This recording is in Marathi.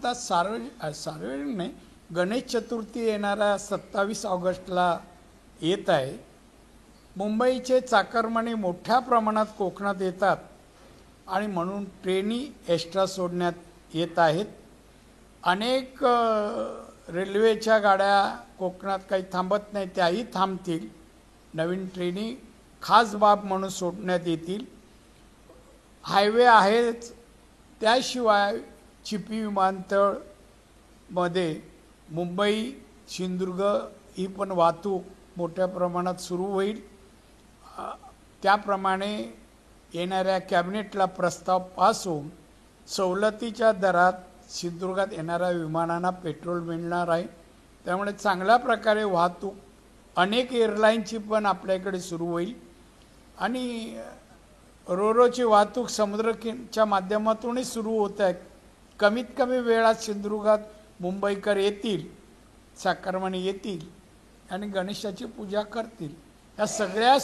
आता सार्वजनिक नाही, गणेश चतुर्थी येणारा 27 ऑगस्टला येत आहे। मुंबईचे चाकरमानी मोठ्या प्रमाणात कोकणात येतात आणि म्हणून ट्रेनी एक्स्ट्रा सोडण्यात येत आहेत। अनेक रेल्वेच्या गाड्या कोकणात काही थांबत नाही, त्याही थांबतील। नवीन ट्रेनी खास बाब म्हणून सोडण्यात येतील। हायवे आहेच, त्याशिवाय चिपी विमानतळ मध्ये मुंबई सिंधुदुर्ग ही पण वाहतूक मोठ्या प्रमाणात सुरू होईल। त्याप्रमाणे येणाऱ्या कॅबिनेटला प्रस्ताव पास होऊन सवलतीच्या दरात सिंधुदुर्गात येणाऱ्या विमानांना पेट्रोल मिळणार आहे। त्यामुळे चांगल्या प्रकारे वाहतूक अनेक एअरलाईनची पण आपल्याकडे सुरू होईल आणि रोरोची वाहतूक समुद्राच्या माध्यमातूनही सुरू होत आहे। कमीत कमी वेळात सिंधुदुर्गात मुंबईकर येतील, चाकरमानी येतील आणि गणेशाची पूजा करतील। या सगळ्या